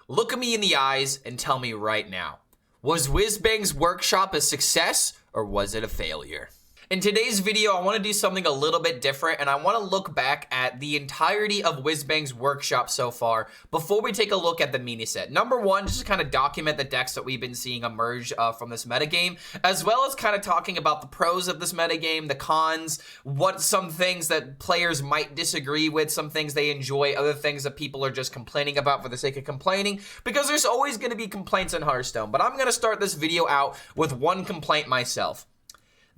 Look at me in the eyes and tell me right now, was Whizbang's workshop a success or was it a failure? In today's video, I want to do something a little bit different, and I want to look back at the entirety of Whizbang's workshop so far before we take a look at the mini set. Number one, just to kind of document the decks that we've been seeing emerge from this metagame, as well as kind of talking about the pros of this metagame, the cons, what some things that players might disagree with, some things they enjoy, other things that people are just complaining about for the sake of complaining, because there's always going to be complaints in Hearthstone. But I'm going to start this video out with one complaint myself.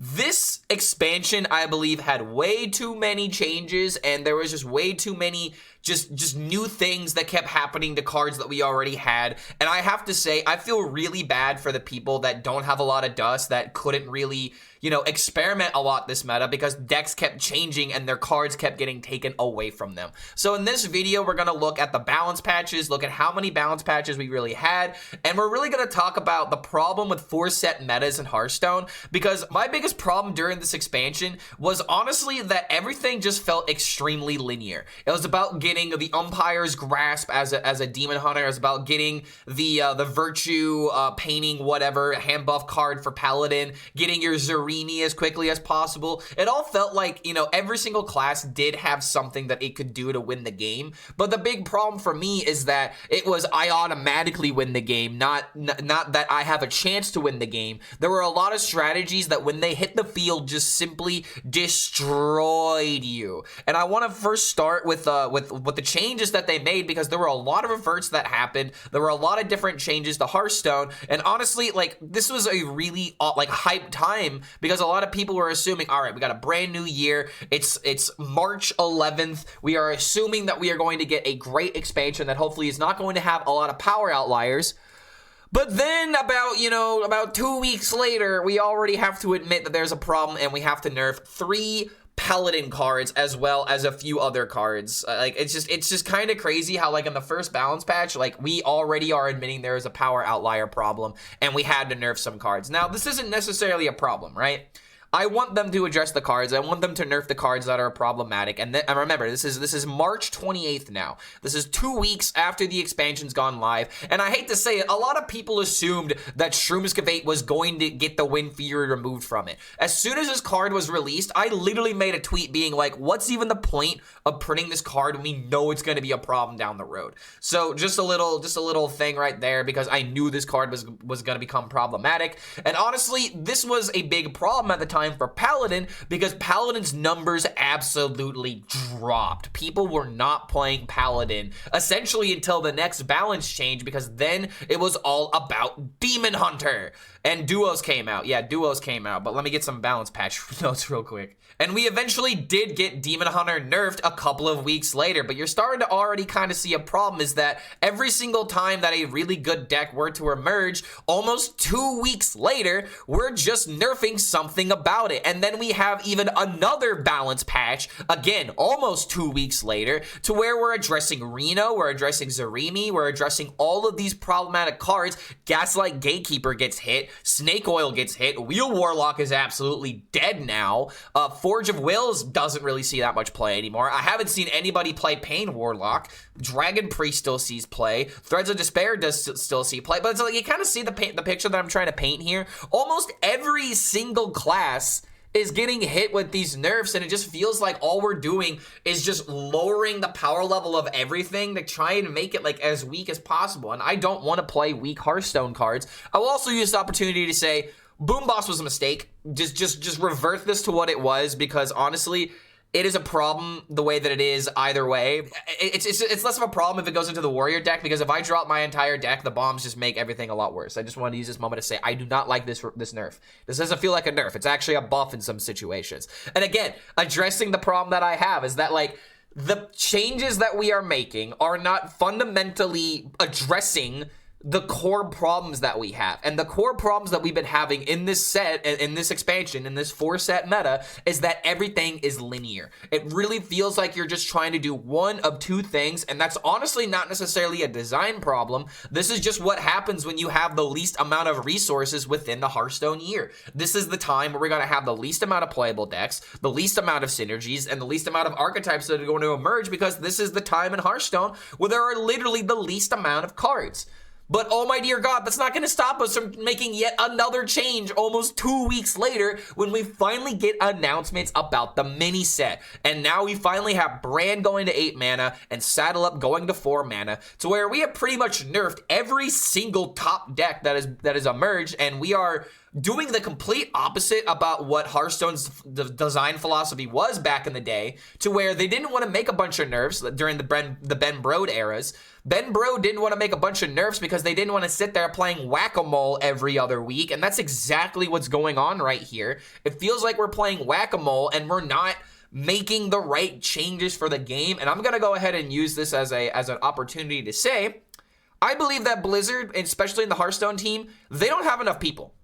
This expansion, I believe, had way too many changes, and there was just way too many just new things that kept happening to cards that we already had. And I have to say, I feel really bad for the people that don't have a lot of dust, that couldn't really, you know, experiment a lot this meta, because decks kept changing and their cards kept getting taken away from them. So in this video, we're going to look at the balance patches, look at how many balance patches we really had, and we're really going to talk about the problem with 4-set metas in Hearthstone, because my biggest problem during this expansion was honestly that everything just felt extremely linear. It was about getting the umpire's grasp as a demon hunter. It was about getting the virtue painting whatever hand buff card for paladin, getting your Zarimi as quickly as possible. It all felt like, you know, every single class did have something that it could do to win the game. But the big problem for me is that it was I automatically win the game, not that I have a chance to win the game. There were a lot of strategies that when they hit the field just simply destroyed you. And I want to first start with the changes that they made, because there were a lot of reverts that happened. There were a lot of different changes to Hearthstone, and honestly, like, this was a really like hyped time, because a lot of people were assuming, all right, we got a brand new year. It's March 11th. We are assuming that we are going to get a great expansion that hopefully is not going to have a lot of power outliers. But then about 2 weeks later, we already have to admit that there's a problem, and we have to nerf 3 paladin cards as well as a few other cards. Like, it's just kind of crazy how, like, in the first balance patch, like, we already are admitting there is a power outlier problem, and we had to nerf some cards. Now, this isn't necessarily a problem, right? I want them to address the cards. I want them to nerf the cards that are problematic. And remember, this is March 28th now. This is 2 weeks after the expansion's gone live. And I hate to say it, a lot of people assumed that Shroomskavate was going to get the Wind Fury removed from it. As soon as this card was released, I literally made a tweet being like, what's even the point of printing this card when we know it's going to be a problem down the road? So just a little thing right there, because I knew this card was going to become problematic. And honestly, this was a big problem at the time for Paladin, because Paladin's numbers absolutely dropped. People were not playing Paladin essentially until the next balance change, because then it was all about Demon Hunter. And duos came out. Yeah, duos came out. But let me get some balance patch notes real quick. And we eventually did get Demon Hunter nerfed a couple of weeks later. But you're starting to already kind of see a problem, is that every single time that a really good deck were to emerge, almost 2 weeks later, we're just nerfing something about it. And then we have even another balance patch, again, almost 2 weeks later, to where we're addressing Reno, we're addressing Zarimi, we're addressing all of these problematic cards. Gaslight Gatekeeper gets hit. Snake Oil gets hit. Wheel Warlock is absolutely dead now. Forge of Wills doesn't really see that much play anymore. I haven't seen anybody play Pain Warlock. Dragon Priest still sees play. Threads of Despair does still see play. But it's like, you kind of see the picture that I'm trying to paint here. Almost every single class is getting hit with these nerfs, and it just feels like all we're doing is just lowering the power level of everything to try and make it like as weak as possible. And I don't want to play weak Hearthstone cards. I will also use the opportunity to say Boom Boss was a mistake. Just revert this to what it was, because honestly, it is a problem the way that it is either way. It's less of a problem if it goes into the warrior deck, because if I drop my entire deck, the bombs just make everything a lot worse. I just wanted to use this moment to say I do not like this nerf. This doesn't feel like a nerf. It's actually a buff in some situations. And again, addressing the problem that I have is that, like, the changes that we are making are not fundamentally addressing the core problems that we have. And the core problems that we've been having in this set, in this expansion, in this 4-set meta, is that everything is linear. It really feels like you're just trying to do one of two things, and that's honestly not necessarily a design problem. This is just what happens when you have the least amount of resources within the Hearthstone year. This is the time where we're going to have the least amount of playable decks, the least amount of synergies, and the least amount of archetypes that are going to emerge, because this is the time in Hearthstone where there are literally the least amount of cards. But oh my dear God, that's not going to stop us from making yet another change almost 2 weeks later when we finally get announcements about the mini set. And now we finally have Brand going to 8 mana and Saddle Up going to 4 mana, to where we have pretty much nerfed every single top deck that has emerged, and we are doing the complete opposite about what Hearthstone's design philosophy was back in the day, to where they didn't want to make a bunch of nerfs during the Ben Brode eras. Ben Brode didn't want to make a bunch of nerfs because they didn't want to sit there playing whack-a-mole every other week, and that's exactly what's going on right here. It feels like we're playing whack-a-mole and we're not making the right changes for the game, and I'm going to go ahead and use this as an opportunity to say, I believe that Blizzard, especially in the Hearthstone team, they don't have enough people.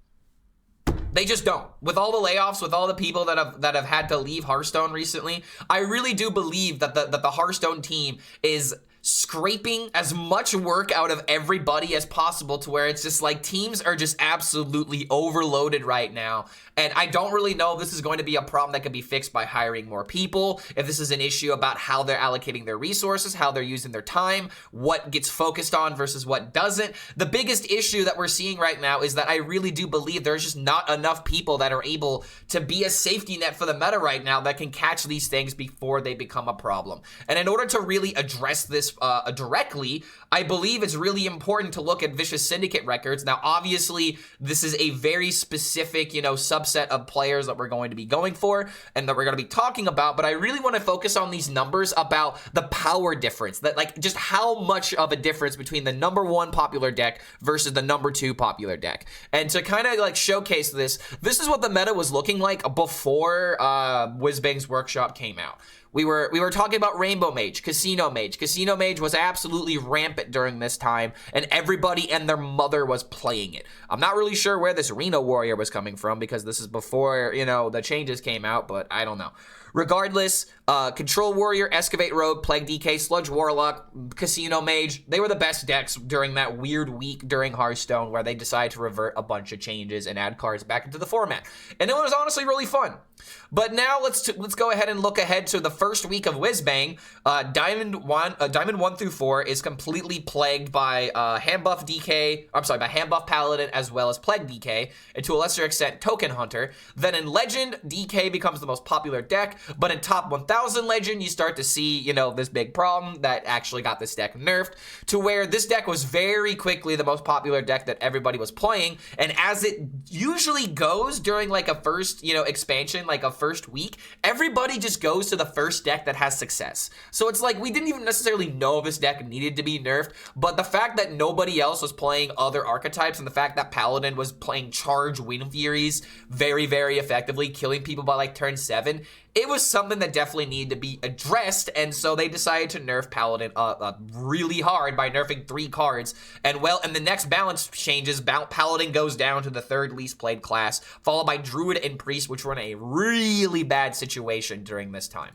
They just don't. With all the layoffs, with all the people that have had to leave Hearthstone recently, I really do believe that the Hearthstone team is scraping as much work out of everybody as possible, to where it's just like teams are just absolutely overloaded right now. And I don't really know if this is going to be a problem that can be fixed by hiring more people, if this is an issue about how they're allocating their resources, how they're using their time, what gets focused on versus what doesn't. The biggest issue that we're seeing right now is that I really do believe there's just not enough people that are able to be a safety net for the meta right now that can catch these things before they become a problem. And in order to really address this directly, I believe it's really important to look at Vicious Syndicate records. Now, obviously, this is a very specific, subset of players that we're going to be going for and that we're going to be talking about, but I really want to focus on these numbers about the power difference, that like just how much of a difference between the #1 popular deck versus the #2 popular deck. And to kind of like showcase this is what the meta was looking like before Whizbang's Workshop came out. We were talking about Rainbow Mage, Casino Mage. Casino Mage was absolutely rampant during this time, and everybody and their mother was playing it. I'm not really sure where this Reno Warrior was coming from, because this is before, the changes came out, but I don't know. Regardless, Control Warrior, Excavate Rogue, Plague DK, Sludge Warlock, Casino Mage, they were the best decks during that weird week during Hearthstone where they decided to revert a bunch of changes and add cards back into the format. And it was honestly really fun. But now let's go ahead and look ahead to the first week of Whizbang. Diamond 1 through 4 is completely plagued by hand buff Paladin as well as Plague DK, and to a lesser extent Token Hunter. Then in Legend, DK becomes the most popular deck, but in top 1000 Legend, you start to see, this big problem that actually got this deck nerfed, to where this deck was very quickly the most popular deck that everybody was playing, and as it usually goes during like a first, expansion, like a first week, everybody just goes to the first deck that has success. So it's like we didn't even necessarily know this deck needed to be nerfed, but the fact that nobody else was playing other archetypes, and the fact that Paladin was playing Charge Wind Furies very, very effectively, killing people by like turn 7, it was something that definitely needed to be addressed, and so they decided to nerf Paladin really hard by nerfing 3 cards. And the next balance changes, Paladin goes down to the 3rd least played class, followed by Druid and Priest, which were in a really bad situation during this time.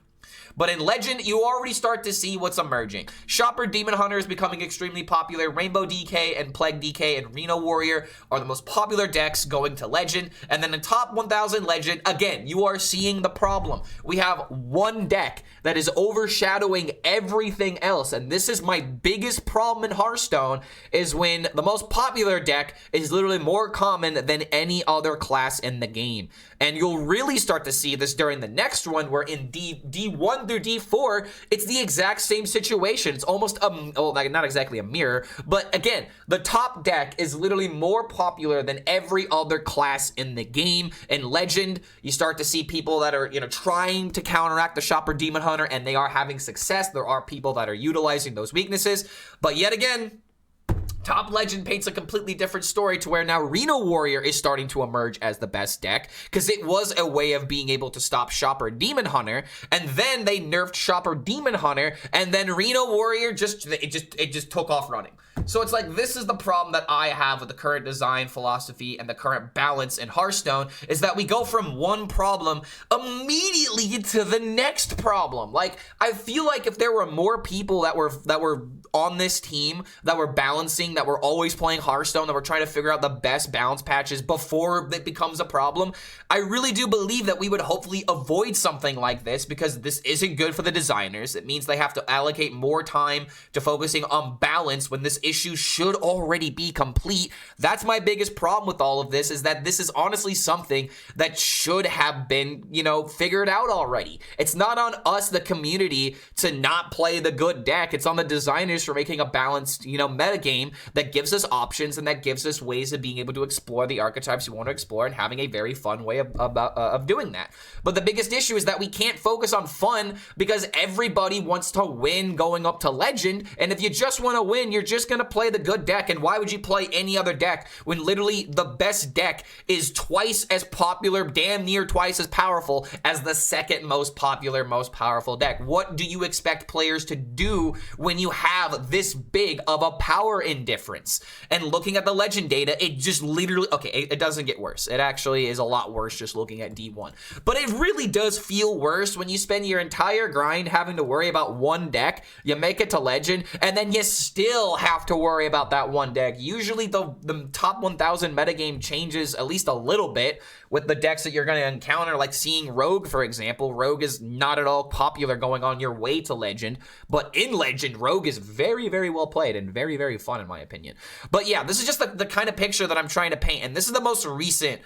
But in Legend, you already start to see what's emerging. Shopper Demon Hunter is becoming extremely popular. Rainbow DK and Plague DK and Reno Warrior are the most popular decks going to Legend. And then in top 1000 Legend, again, you are seeing the problem. We have one deck that is overshadowing everything else. And this is my biggest problem in Hearthstone, is when the most popular deck is literally more common than any other class in the game. And you'll really start to see this during the next one, where in D1 through D4, it's the exact same situation. It's almost not exactly a mirror, but again, the top deck is literally more popular than every other class in the game. In Legend, you start to see people that are, trying to counteract the Shopper Demon Hunter, and they are having success. There are people that are utilizing those weaknesses, but yet again, Top Legend paints a completely different story to where now Reno Warrior is starting to emerge as the best deck because it was a way of being able to stop Shopper Demon Hunter, and then they nerfed Shopper Demon Hunter, and then Reno Warrior just took off running. So it's like, this is the problem that I have with the current design philosophy and the current balance in Hearthstone, is that we go from one problem immediately to the next problem. Like, I feel like if there were more people that were on this team, that were balancing, that were always playing Hearthstone, that were trying to figure out the best balance patches before it becomes a problem, I really do believe that we would hopefully avoid something like this, because this isn't good for the designers. It means they have to allocate more time to focusing on balance when this issue should already be complete. That's my biggest problem with all of this, is that this is honestly something that should have been, figured out already. It's not on us, the community, to not play the good deck. It's on the designers for making a balanced, metagame that gives us options and that gives us ways of being able to explore the archetypes we want to explore and having a very fun way of doing that. But the biggest issue is that we can't focus on fun because everybody wants to win going up to Legend, and if you just want to win, you're just going to play the good deck. And why would you play any other deck when literally the best deck is twice as popular, damn near twice as powerful as the second most popular, most powerful deck? What do you expect players to do when you have this big of a power indifference? And looking at the Legend data, it just literally, okay, it doesn't get worse. It actually is a lot worse just looking at D1. But it really does feel worse when you spend your entire grind having to worry about one deck, you make it to Legend, and then you still have to worry about that one deck. Usually the top 1000 metagame changes at least a little bit with the decks that you're going to encounter, like seeing Rogue, for example. Rogue is not at all popular going on your way to Legend, but in Legend, Rogue is very, very well played and very, very fun in my opinion. But yeah, this is just the kind of picture that I'm trying to paint, and this is the most recent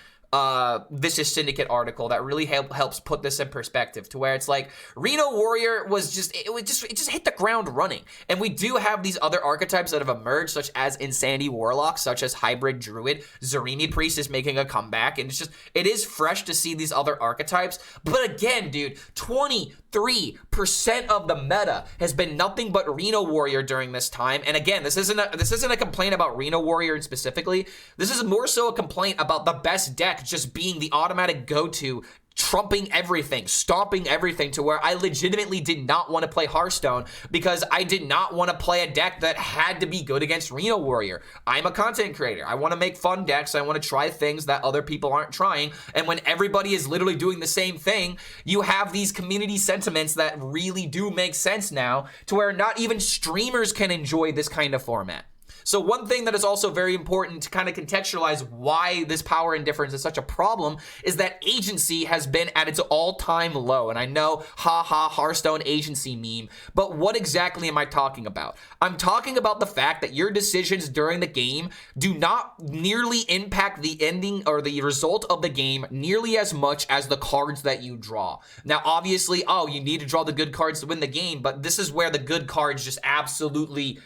This is Syndicate article that really helps put this in perspective, to where it's like Reno Warrior was just hit the ground running, and we do have these other archetypes that have emerged, such as Insanity Warlock, such as Hybrid Druid. Zarimi Priest is making a comeback, and it is fresh to see these other archetypes. But again, dude, 23% of the meta has been nothing but Reno Warrior during this time. And again, this isn't a complaint about Reno Warrior specifically. This is more so a complaint about the best deck just being the automatic go-to, trumping everything, stomping everything, to where I legitimately did not want to play Hearthstone because I did not want to play a deck that had to be good against Reno Warrior. I'm a content creator. I want to make fun decks. I want to try things that other people aren't trying. And when everybody is literally doing the same thing, you have these community sentiments that really do make sense now, to where not even streamers can enjoy this kind of format. So one thing that is also very important to kind of contextualize why this power indifference is such a problem is that agency has been at its all-time low. And I know, haha, Hearthstone agency meme, but what exactly am I talking about? I'm talking about the fact that your decisions during the game do not nearly impact the ending or the result of the game nearly as much as the cards that you draw. Now, obviously, you need to draw the good cards to win the game, but this is where the good cards just absolutely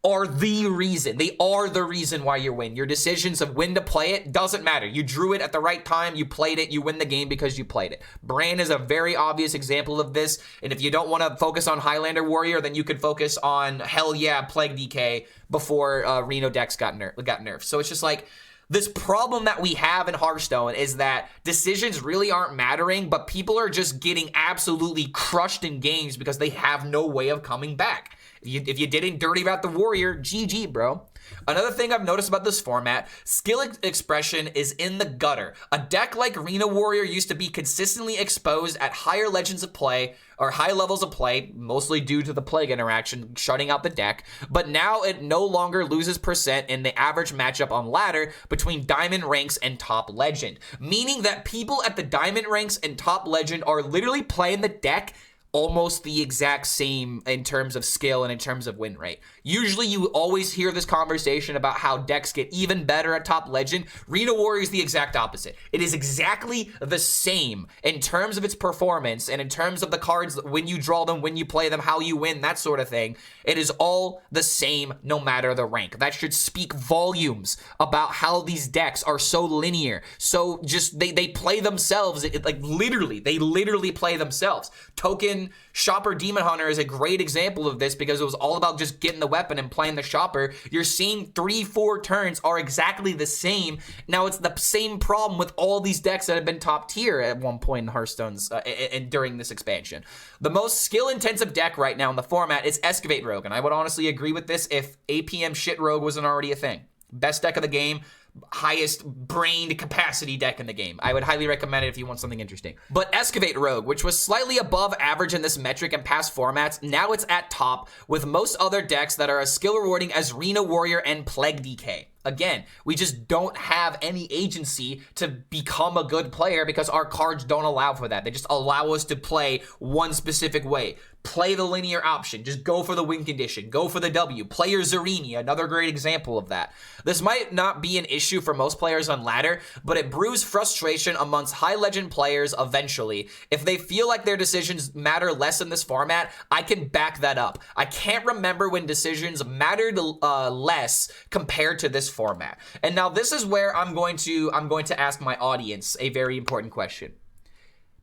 are the reason. They are the reason why you win. Your decisions of when to play it doesn't matter. You drew it at the right time, you played it, you win the game because you played it. Bran is a very obvious example of this, and if you don't want to focus on Highlander Warrior, then you could focus on, hell yeah, Plague DK before Reno decks got nerfed. So it's just like, this problem that we have in Hearthstone is that decisions really aren't mattering, but people are just getting absolutely crushed in games because they have no way of coming back. If you didn't dirty about the Warrior, GG, bro. Another thing I've noticed about this format, skill expression is in the gutter. A deck like Reno Warrior used to be consistently exposed at higher legends of play, or high levels of play, mostly due to the Plague interaction shutting out the deck, but now it no longer loses percent in the average matchup on ladder between diamond ranks and top legend, meaning that people at the diamond ranks and top legend are literally playing the deck almost the exact same in terms of skill and in terms of win rate. Usually you always hear this conversation about how decks get even better at top legend. Reno Warrior is the exact opposite. It is exactly the same in terms of its performance and in terms of the cards, when you draw them, when you play them, how you win, that sort of thing. It is all the same no matter the rank. That should speak volumes about how these decks are so linear. So just they play themselves, they literally play themselves. Token fucking Shopper Demon Hunter is a great example of this because it was all about just getting the weapon and playing the Shopper. You're seeing 3-4 turns are exactly the same. Now it's the same problem with all these decks that have been top tier at one point in Hearthstone's and during this expansion. The most skill-intensive deck right now in the format is Excavate Rogue, and I would honestly agree with this if APM Shit Rogue wasn't already a thing. Best deck of the game, highest brained capacity deck in the game. I would highly recommend it if you want something interesting. But Excavate Rogue, which was slightly above average in this metric in past formats, now it's at top with most other decks that are as skill rewarding as Reno Warrior and Plague DK. Again, we just don't have any agency to become a good player because our cards don't allow for that. They just allow us to play one specific way. Play the linear option. Just go for the win condition. Go for the W. Play your Zarini, another great example of that. This might not be an issue for most players on ladder, but it brews frustration amongst high legend players eventually. If they feel like their decisions matter less in this format, I can back that up. I can't remember when decisions mattered less compared to this format. And now this is where I'm going to ask my audience a very important question.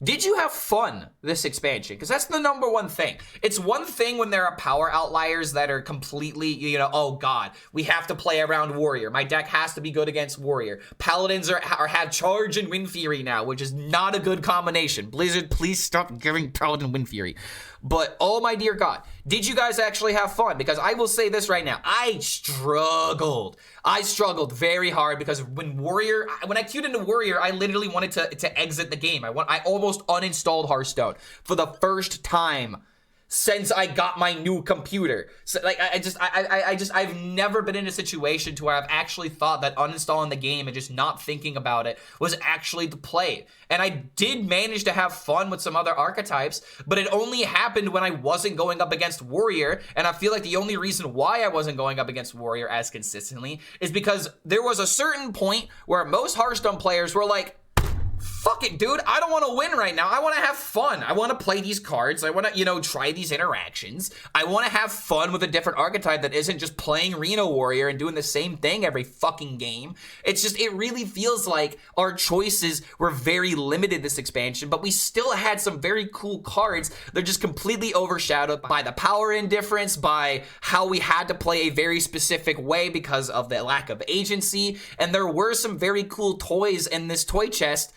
Did you have fun this expansion? Because that's the number one thing. It's one thing when there are power outliers that are completely, you know, oh god, we have to play around Warrior. My deck has to be good against Warrior. Paladins have Charge and Wind Fury now, which is not a good combination. Blizzard, please stop giving Paladin Wind Fury. But oh my dear god, did you guys actually have fun? Because I will say this right now, I struggled very hard because when I queued into Warrior, I literally wanted to exit the game. I almost uninstalled Hearthstone for the first time since I got my new computer. So like I've never been in a situation to where I've actually thought that uninstalling the game and just not thinking about it was actually the play. And I did manage to have fun with some other archetypes, but it only happened when I wasn't going up against Warrior. And I feel like the only reason why I wasn't going up against Warrior as consistently is because there was a certain point where most Hearthstone players were like, fuck it, dude. I don't want to win right now. I want to have fun. I want to play these cards. I want to, you know, try these interactions. I want to have fun with a different archetype that isn't just playing Reno Warrior and doing the same thing every fucking game. It's just, it really feels like our choices were very limited this expansion, but we still had some very cool cards. They're just completely overshadowed by the power indifference, by how we had to play a very specific way because of the lack of agency. And there were some very cool toys in this toy chest.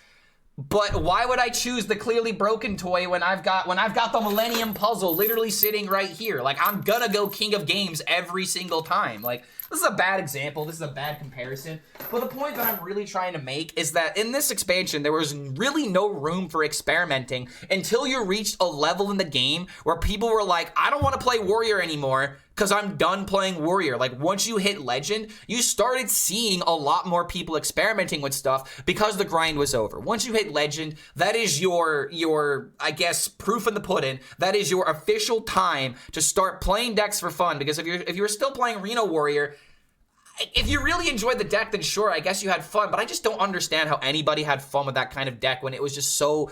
But why would I choose the clearly broken toy when I've got the Millennium Puzzle literally sitting right here? Like, I'm gonna go King of Games every single time. Like, this is a bad example. This is a bad comparison. But the point that I'm really trying to make is that in this expansion, there was really no room for experimenting until you reached a level in the game where people were like, I don't want to play Warrior anymore because I'm done playing Warrior. Like, once you hit Legend, you started seeing a lot more people experimenting with stuff because the grind was over. Once you hit Legend, that is your I guess, proof in the pudding. That is your official time to start playing decks for fun. Because if you're still playing Reno Warrior, if you really enjoyed the deck, then sure, I guess you had fun. But I just don't understand how anybody had fun with that kind of deck when it was just so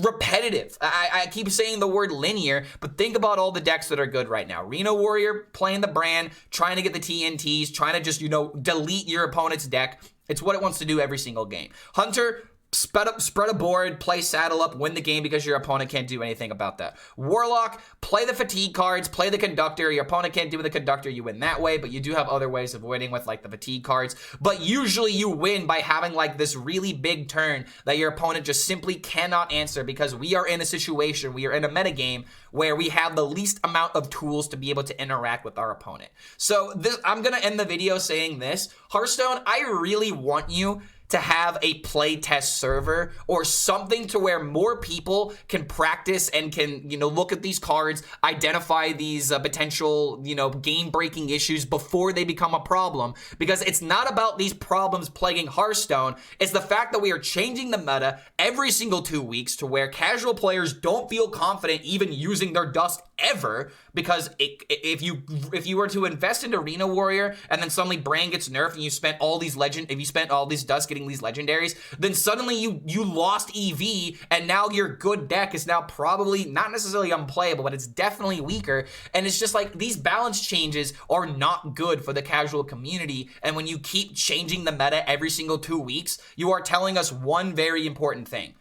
repetitive. I keep saying the word linear, but think about all the decks that are good right now. Reno Warrior, playing the brand, trying to get the TNTs, trying to just, you know, delete your opponent's deck. It's what it wants to do every single game. Hunter, spread a board, play saddle up, win the game because your opponent can't do anything about that. Warlock, play the fatigue cards, play the conductor. Your opponent can't do with the conductor, you win that way, but you do have other ways of winning with like the fatigue cards. But usually you win by having like this really big turn that your opponent just simply cannot answer because we are in a situation, we are in a metagame where we have the least amount of tools to be able to interact with our opponent. So I'm gonna end the video saying this. Hearthstone, I really want you to have a playtest server or something to where more people can practice and can, you know, look at these cards, identify these potential, you know, game-breaking issues before they become a problem. Because it's not about these problems plaguing Hearthstone. It's the fact that we are changing the meta every single 2 weeks to where casual players don't feel confident even using their dust ever, because if you were to invest into Reno Warrior and then suddenly Brand gets nerfed and you spent all these dust getting these legendaries, then suddenly you lost EV and now your good deck is now probably not necessarily unplayable, but it's definitely weaker. And it's just like these balance changes are not good for the casual community. And when you keep changing the meta every single 2 weeks, you are telling us one very important thing.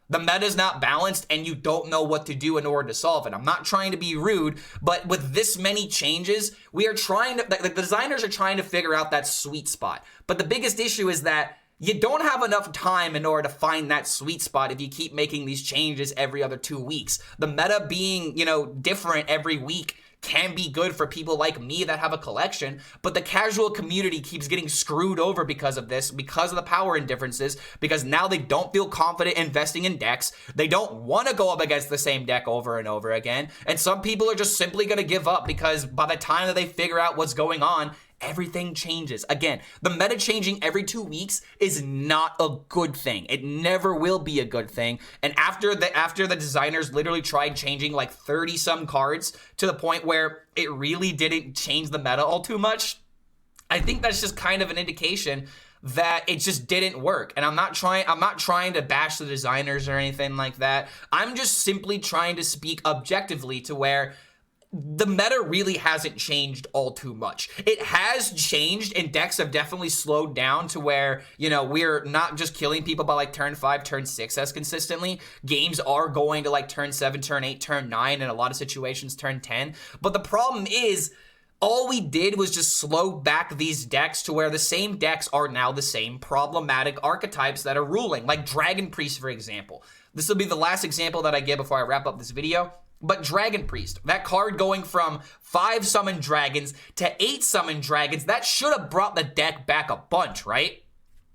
The meta is not balanced and you don't know what to do in order to solve it. I'm not trying to be rude, but with this many changes, we are trying to, the designers are trying to figure out that sweet spot. But the biggest issue is that you don't have enough time in order to find that sweet spot if you keep making these changes every other 2 weeks. The meta being, different every week can be good for people like me that have a collection, but the casual community keeps getting screwed over because of this, because of the power indifferences, because now they don't feel confident investing in decks. They don't want to go up against the same deck over and over again, and some people are just simply going to give up because by the time that they figure out what's going on, everything changes. Again, the meta changing every 2 weeks is not a good thing. It never will be a good thing. And after the designers literally tried changing like 30 some cards to the point where it really didn't change the meta all too much, I think that's just kind of an indication that it just didn't work. And I'm not trying to bash the designers or anything like that. I'm just simply trying to speak objectively to where the meta really hasn't changed all too much. It has changed, and decks have definitely slowed down to where, we're not just killing people by like turn 5, turn 6 as consistently. Games are going to like turn 7, turn 8, turn 9, in a lot of situations turn 10. But the problem is, all we did was just slow back these decks to where the same decks are now the same problematic archetypes that are ruling, like Dragon Priest, for example. This will be the last example that I give before I wrap up this video. But Dragon Priest, that card going from 5 summon dragons to 8 summon dragons, that should have brought the deck back a bunch, right?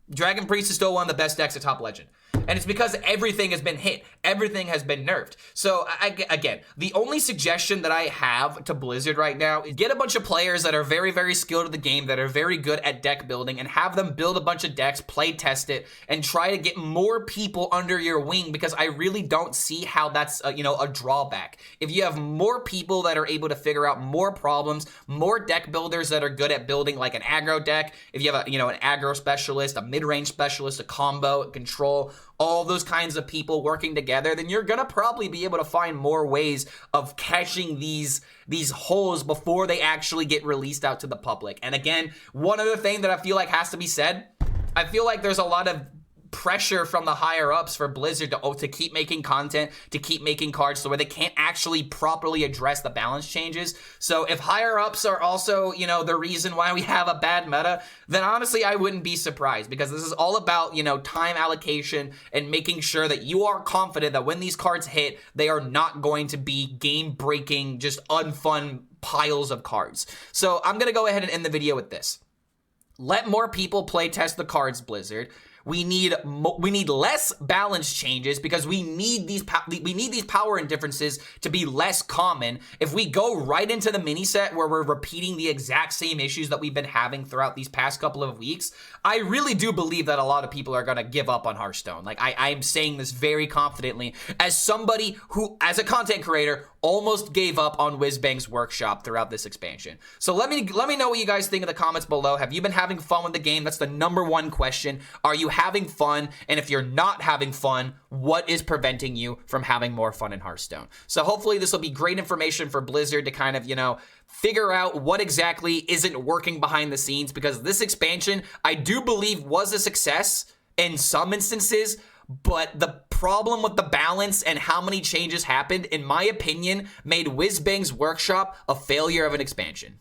Dragon Priest is still one of the best decks at Top Legend. And it's because everything has been hit. Everything has been nerfed. So, again, the only suggestion that I have to Blizzard right now is get a bunch of players that are very, very skilled at the game, that are very good at deck building, and have them build a bunch of decks, play test it, and try to get more people under your wing, because I really don't see how that's, a drawback. If you have more people that are able to figure out more problems, more deck builders that are good at building like an aggro deck, if you have an aggro specialist, a mid-range specialist, a combo, a control, all those kinds of people working together, then you're gonna probably be able to find more ways of catching these holes before they actually get released out to the public. And again, one other thing that I feel like has to be said, I feel like there's a lot of pressure from the higher ups for Blizzard to keep making content, to keep making cards, so where they can't actually properly address the balance changes. So if higher ups are also, the reason why we have a bad meta, then honestly I wouldn't be surprised, because this is all about, time allocation and making sure that you are confident that when these cards hit, they are not going to be game-breaking, just unfun piles of cards. So I'm gonna go ahead and end the video with this. Let more people play test the cards, Blizzard. We need less balance changes, because we need these power indifferences to be less common. If we go right into the mini set where we're repeating the exact same issues that we've been having throughout these past couple of weeks, I really do believe that a lot of people are going to give up on Hearthstone. Like, I'm saying this very confidently as somebody who, as a content creator, almost gave up on Whizbang's workshop throughout this expansion. So let me know what you guys think in the comments below. Have you been having fun with the game? That's the #1 question. Are you having fun? And if you're not having fun, what is preventing you from having more fun in Hearthstone? So hopefully this will be great information for Blizzard to kind of, figure out what exactly isn't working behind the scenes, because this expansion, I do believe, was a success in some instances, but the problem with the balance and how many changes happened, in my opinion, made Whizbang's workshop a failure of an expansion.